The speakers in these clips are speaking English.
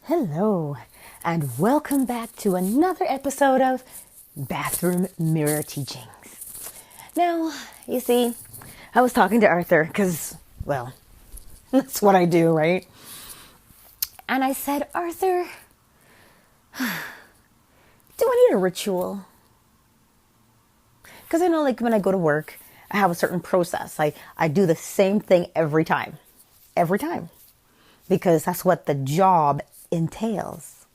Hello, and welcome back to another episode of Bathroom Mirror Teachings. Now, you see, I was talking to Arthur because, well, that's what I do, right? And I said, Arthur, do I need a ritual? Because I know, like, when I go to work, I have a certain process. I do the same thing every time, because that's what the job entails.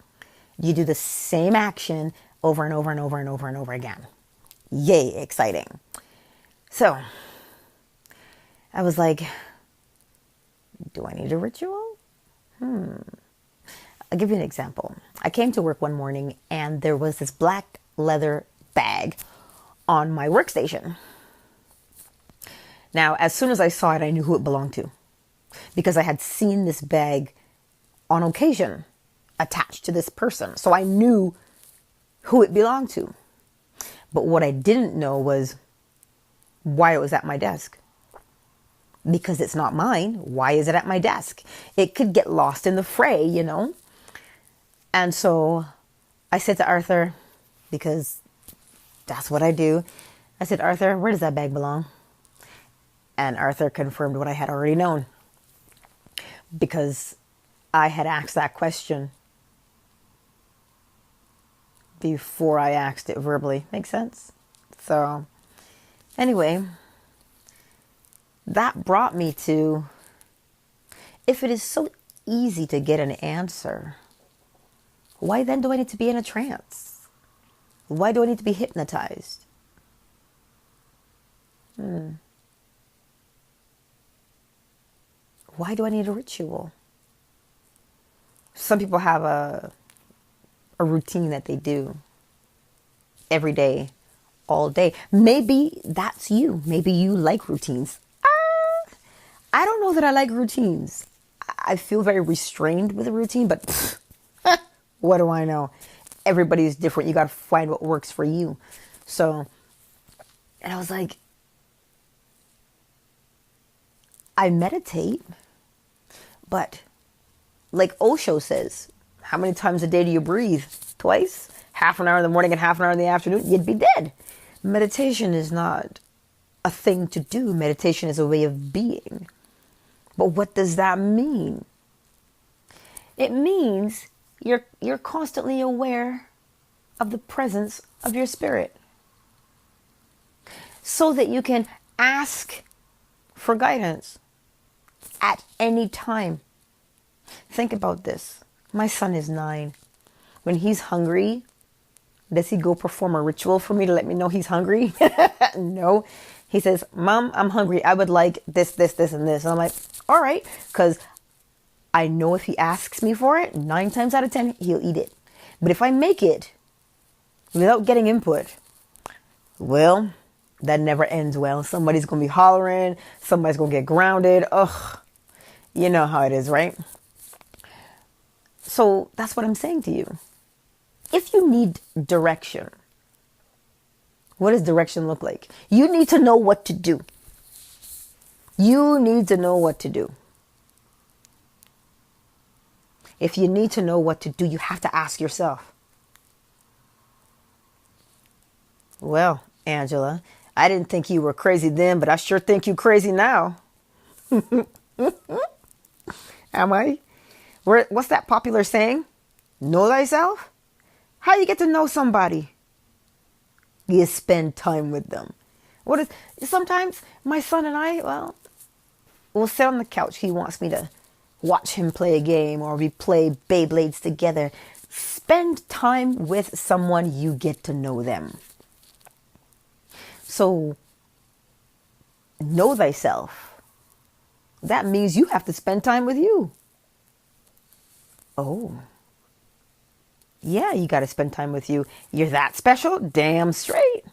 You do the same action over and over and over and over and over again. Yay, exciting. So I was like, do I need a ritual? I'll give you an example. I came to work one morning and there was this black leather bag on my workstation. Now, as soon as I saw it, I knew who it belonged to, because I had seen this bag on occasion attached to this person. So I knew who it belonged to. But what I didn't know was why it was at my desk. Because it's not mine. Why is it at my desk? It could get lost in the fray, you know? And so I said to Arthur, because that's what I do, I said, Arthur, where does that bag belong? And Arthur confirmed what I had already known, because I had asked that question before I asked it verbally. Makes sense? So anyway, that brought me to, if it is so easy to get an answer, why then do I need to be in a trance? Why do I need to be hypnotized? Why do I need a ritual? Some people have a routine that they do every day, all day. Maybe that's you. Maybe you like routines. I don't know that I like routines. I feel very restrained with a routine, but what do I know? Everybody's different. You got to find what works for you. So, and I was like, I meditate, but like Osho says, how many times a day do you breathe? Twice? Half an hour in the morning and half an hour in the afternoon? You'd be dead. Meditation is not a thing to do. Meditation is a way of being. But what does that mean? It means you're constantly aware of the presence of your spirit, so that you can ask for guidance at any time. Think about this. My son is 9. When he's hungry, does he go perform a ritual for me to let me know he's hungry? No. He says, Mom, I'm hungry. I would like this, this, this, and this. And I'm like, all right. Because I know if he asks me for it, 9 times out of 10, he'll eat it. But if I make it without getting input, well, that never ends well. Somebody's going to be hollering. Somebody's going to get grounded. Ugh. You know how it is, right? So that's what I'm saying to you. If you need direction, what does direction look like? You need to know what to do. You need to know what to do. If you need to know what to do, you have to ask yourself, well, Angela, I didn't think you were crazy then, but I sure think you crazy now. Am I? What's that popular saying? Know thyself? How you get to know somebody? You spend time with them. Sometimes my son and I, we'll sit on the couch. He wants me to watch him play a game, or we play Beyblades together. Spend time with someone, you get to know them. So, know thyself. That means you have to spend time with you. Oh. Yeah, you got to spend time with you. You're that special? Damn straight.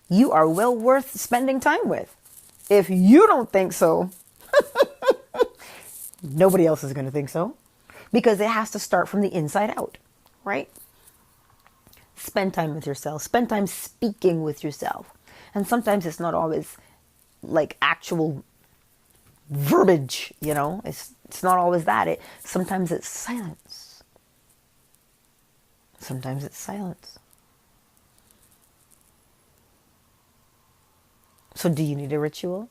You are well worth spending time with. If you don't think so, nobody else is going to think so. Because it has to start from the inside out, right? Spend time with yourself. Spend time speaking with yourself. And sometimes it's not always like actual verbiage, you know. It's not always that. Sometimes it's silence. sometimes it's silence. So do you need a ritual?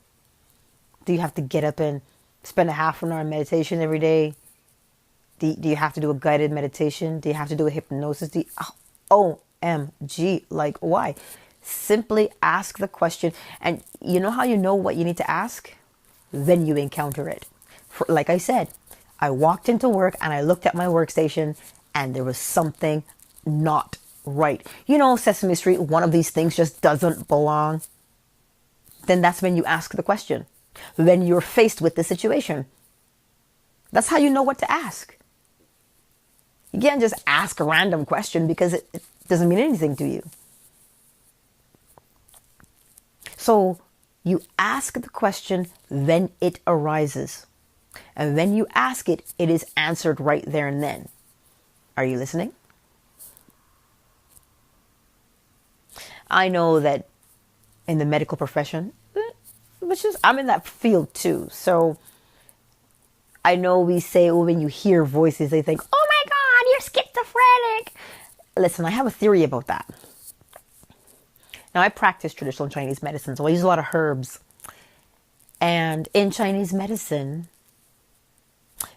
Do you have to get up and spend a half an hour in meditation every day? Do you have to do a guided meditation? Do you have to do a hypnosis? OMG, like why? Simply ask the question. And you know how you know what you need to ask? Then you encounter it. Like I said, I walked into work and I looked at my workstation and there was something not right. You know, Sesame Street, one of these things just doesn't belong. Then that's when you ask the question. Then you're faced with the situation. That's how you know what to ask. You can't just ask a random question because it doesn't mean anything to you. So you ask the question, then it arises. And when you ask it, it is answered right there and then. Are you listening? I know that in the medical profession, I'm in that field too. So I know we say, oh, when you hear voices, they think, oh my God, you're schizophrenic. Listen, I have a theory about that. Now, I practice traditional Chinese medicine, so I use a lot of herbs. And in Chinese medicine,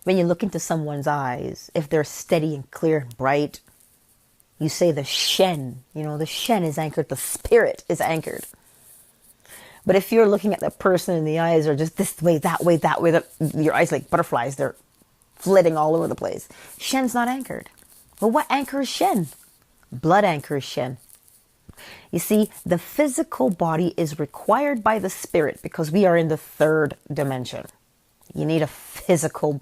when you look into someone's eyes, if they're steady and clear and bright, you say the Shen. You know, the Shen is anchored, the spirit is anchored. But if you're looking at the person and the eyes are just this way, that way, your eyes like butterflies, they're flitting all over the place. Shen's not anchored. But what anchors Shen? Blood anchors Shen. You see, the physical body is required by the spirit because we are in the third dimension. You need a physical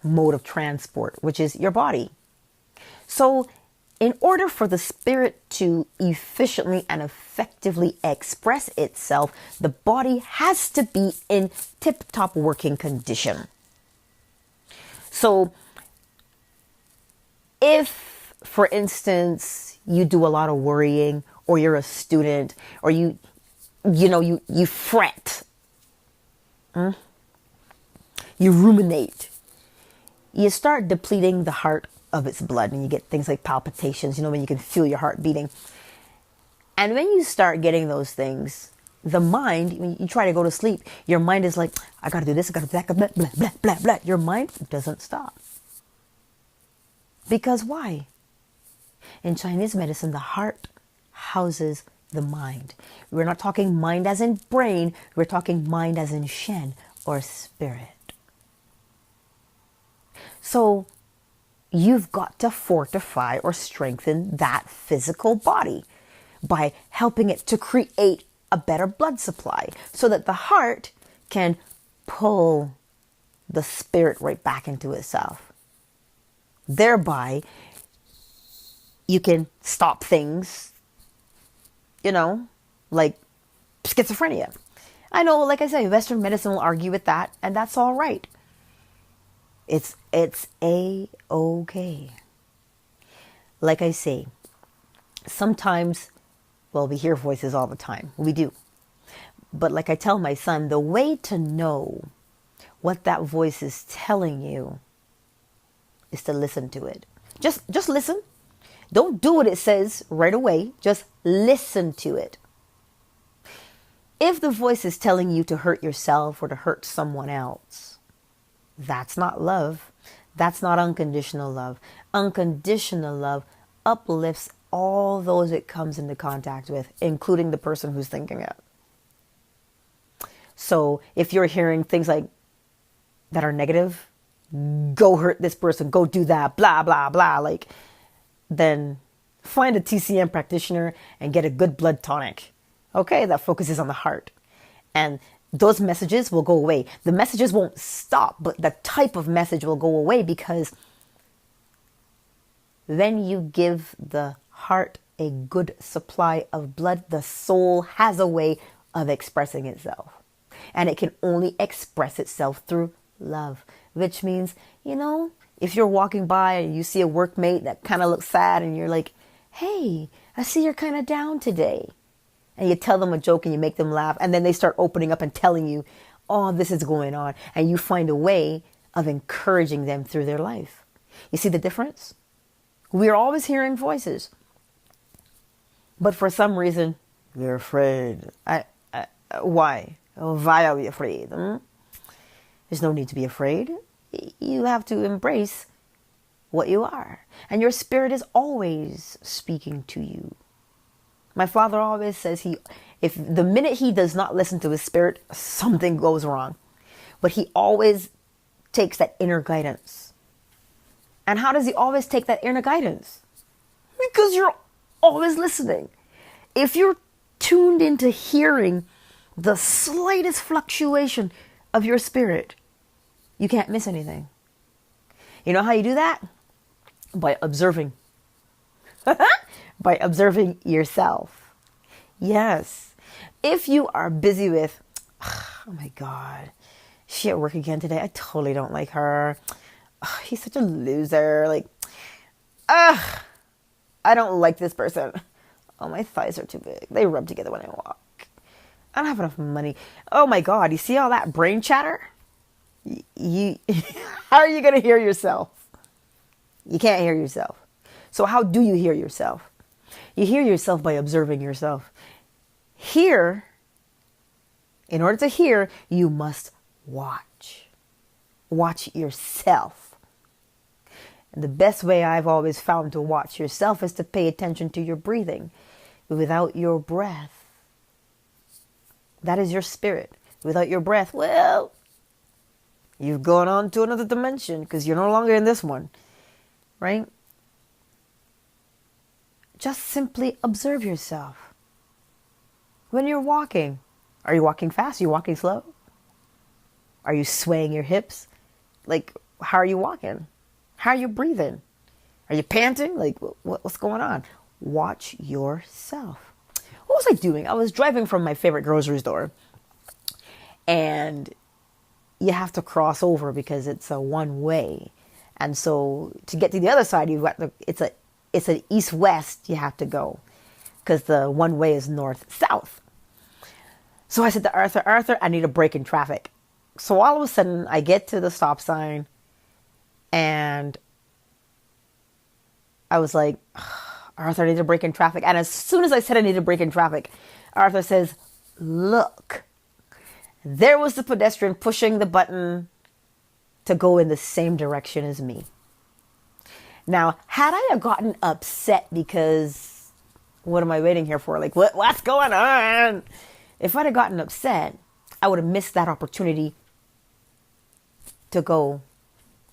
mode of transport, which is your body. So in order for the spirit to efficiently and effectively express itself, the body has to be in tip-top working condition. So if, for instance, you do a lot of worrying, or you're a student, or you fret, you ruminate, you start depleting the heart of its blood, and you get things like palpitations, when you can feel your heart beating. And when you start getting those things, the mind, when you try to go to sleep, your mind is like, I got to do this, I got to do that, blah, blah, blah, blah, blah. Your mind doesn't stop. Because why? In Chinese medicine, the heart houses the mind. We're not talking mind as in brain. We're talking mind as in Shen, or spirit. So you've got to fortify or strengthen that physical body by helping it to create a better blood supply so that the heart can pull the spirit right back into itself. Thereby, you can stop things, like schizophrenia. I know, like I say, Western medicine will argue with that, and that's all right. It's A-okay. Like I say, sometimes, we hear voices all the time. We do. But like I tell my son, the way to know what that voice is telling you is to listen to it. Just listen. Don't do what it says right away. Just listen to it. If the voice is telling you to hurt yourself or to hurt someone else, that's not love. That's not unconditional love. Unconditional love uplifts all those it comes into contact with, including the person who's thinking it. So if you're hearing things like that are negative, go hurt this person, go do that, blah, blah, blah, then find a TCM practitioner and get a good blood tonic. Okay, that focuses on the heart. And those messages will go away. The messages won't stop, but the type of message will go away, because when you give the heart a good supply of blood, the soul has a way of expressing itself. And it can only express itself through love, which means, if you're walking by and you see a workmate that kind of looks sad and you're like, hey, I see you're kind of down today. And you tell them a joke and you make them laugh. And then they start opening up and telling you, oh, this is going on. And you find a way of encouraging them through their life. You see the difference? We're always hearing voices. But for some reason, we're afraid. Why? Why are we afraid? There's no need to be afraid. You have to embrace what you are. And your spirit is always speaking to you. My father always says if the minute he does not listen to his spirit, something goes wrong. But he always takes that inner guidance. And how does he always take that inner guidance? Because you're always listening. If you're tuned into hearing the slightest fluctuation of your spirit, you can't miss anything. You know how you do that? By observing. By observing yourself. Yes. If you are busy with, oh my God, she at work again today. I totally don't like her. Oh, he's such a loser. Like, I don't like this person. Oh, my thighs are too big. They rub together when I walk. I don't have enough money. Oh my God, you see all that brain chatter? How are you going to hear yourself? You can't hear yourself. So how do you hear yourself? You hear yourself by observing yourself. Hear, in order to hear, you must watch. Watch yourself. And the best way I've always found to watch yourself is to pay attention to your breathing. Without your breath, that is your spirit. Without your breath, well, you've gone on to another dimension because you're no longer in this one, right? Just simply observe yourself. When you're walking, are you walking fast? Are you walking slow? Are you swaying your hips? Like, how are you walking? How are you breathing? Are you panting? Like, what's going on? Watch yourself. What was I doing? I was driving from my favorite grocery store. And you have to cross over because it's a one way. And so to get to the other side, it's an east-west you have to go. Because the one way is north-south. So I said to Arthur, I need a break in traffic. So all of a sudden, I get to the stop sign. And I was like, Arthur, I need a break in traffic. And as soon as I said I need a break in traffic, Arthur says, look, there was the pedestrian pushing the button to go in the same direction as me. Now, had I have gotten upset because, what am I waiting here for? Like, what's going on? If I'd have gotten upset, I would have missed that opportunity to go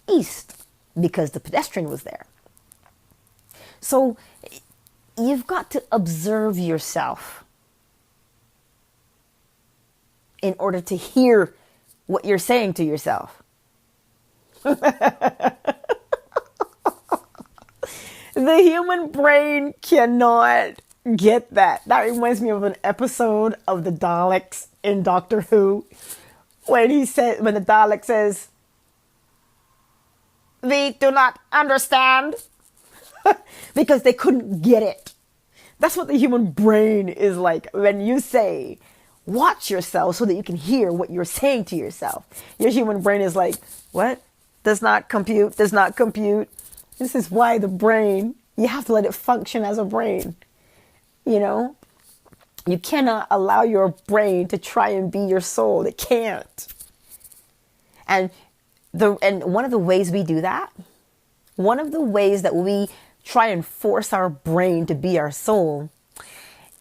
east because the pedestrian was there. So you've got to observe yourself in order to hear what you're saying to yourself. The human brain cannot get that. That reminds me of an episode of the Daleks in Doctor Who when the Dalek says, "We do not understand," because they couldn't get it. That's what the human brain is like when you say, watch yourself so that you can hear what you're saying to yourself. Your human brain is like, what? Does not compute. This is why the brain, you have to let it function as a brain. You know, you cannot allow your brain to try and be your soul. It can't. And one of the ways we do that, one of the ways that we try and force our brain to be our soul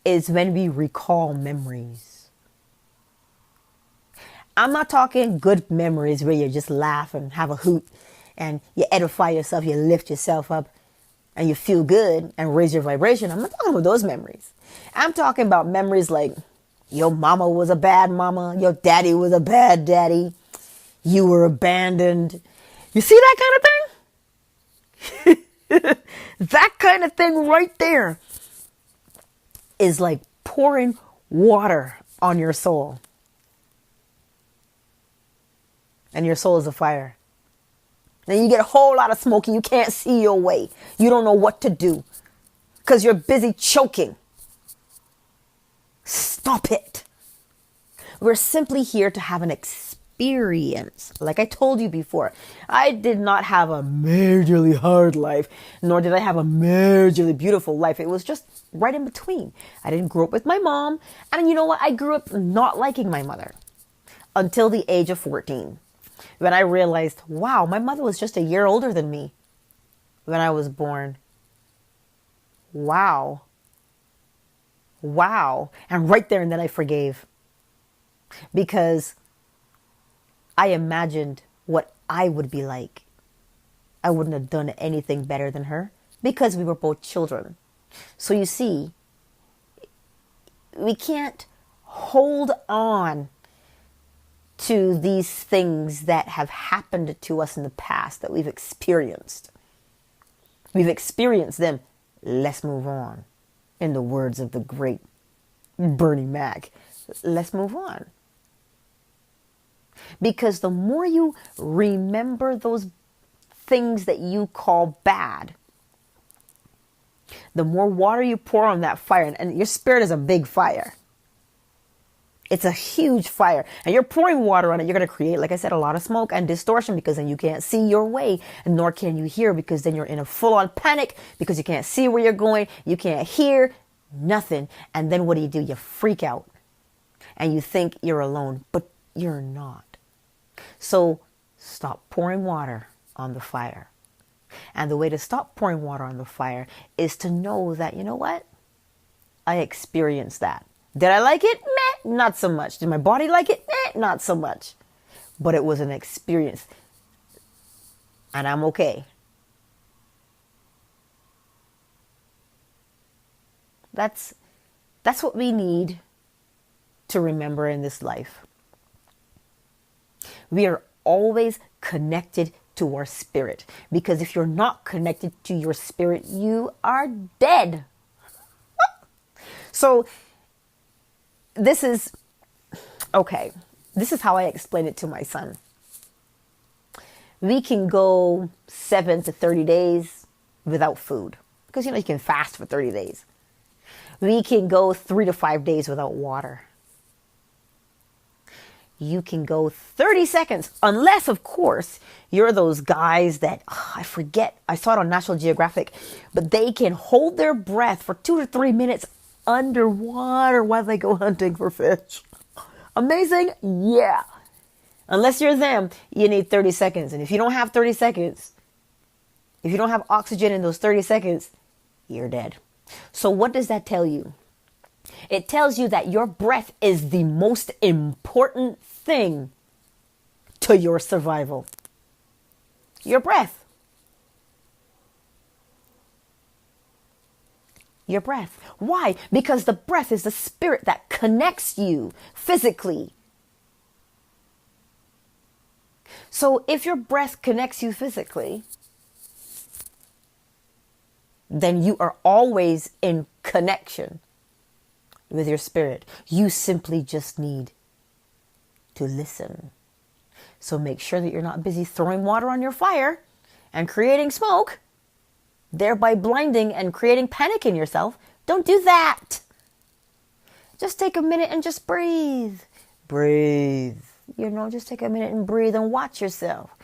is when we recall memories. I'm not talking good memories where you just laugh and have a hoot and you edify yourself, you lift yourself up and you feel good and raise your vibration. I'm not talking about those memories. I'm talking about memories like your mama was a bad mama, your daddy was a bad daddy, you were abandoned. You see that kind of thing? That kind of thing right there is like pouring water on your soul. And your soul is a fire. And you get a whole lot of smoke and you can't see your way. You don't know what to do because you're busy choking. Stop it. We're simply here to have an experience. experience. Like I told you before, I did not have a majorly hard life, nor did I have a majorly beautiful life. It was just right in between. I didn't grow up with my mom. And you know what? I grew up not liking my mother until the age of 14. When I realized, wow, my mother was just a year older than me when I was born. Wow. And right there and then I forgave. Because I imagined what I would be like. I wouldn't have done anything better than her because we were both children. So you see, we can't hold on to these things that have happened to us in the past that we've experienced. We've experienced them. Let's move on. In the words of the great Bernie Mac, let's move on. Because the more you remember those things that you call bad, the more water you pour on that fire. And your spirit is a big fire. It's a huge fire. And you're pouring water on it. You're going to create, like I said, a lot of smoke and distortion because then you can't see your way. And nor can you hear because then you're in a full-on panic because you can't see where you're going. You can't hear nothing. And then what do? You freak out. And you think you're alone. But you're not. So stop pouring water on the fire. And the way to stop pouring water on the fire is to know that, you know what? I experienced that. Did I like it? Meh, not so much. Did my body like it? Meh, not so much. But it was an experience. And I'm okay. That's what we need to remember in this life. We are always connected to our spirit. Because if you're not connected to your spirit, you are dead. So this is how I explain it to my son. We can go 7 to 30 days without food. Because, you can fast for 30 days. We can go 3 to 5 days without water. You can go 30 seconds, unless, of course, you're those guys that, I forget, I saw it on National Geographic, but they can hold their breath for 2 to 3 minutes underwater while they go hunting for fish. Amazing? Yeah. Unless you're them, you need 30 seconds. And if you don't have 30 seconds, if you don't have oxygen in those 30 seconds, you're dead. So what does that tell you? It tells you that your breath is the most important thing to your survival. Your breath. Your breath. Why? Because the breath is the spirit that connects you physically. So if your breath connects you physically, then you are always in connection with your spirit. You simply just need to listen. So make sure that you're not busy throwing water on your fire and creating smoke, thereby blinding and creating panic in yourself. Don't do that. Just take a minute and just breathe. Breathe. Just take a minute and breathe and watch yourself.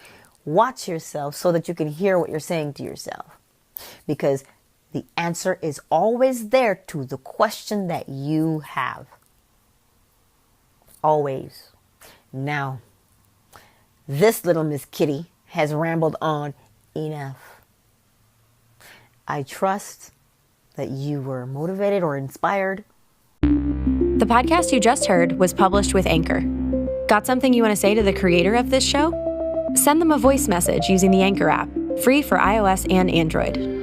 Watch yourself so that you can hear what you're saying to yourself. Because the answer is always there to the question that you have. Always. Now, this little Miss Kitty has rambled on enough. I trust that you were motivated or inspired. The podcast you just heard was published with Anchor. Got something you want to say to the creator of this show? Send them a voice message using the Anchor app, free for iOS and Android.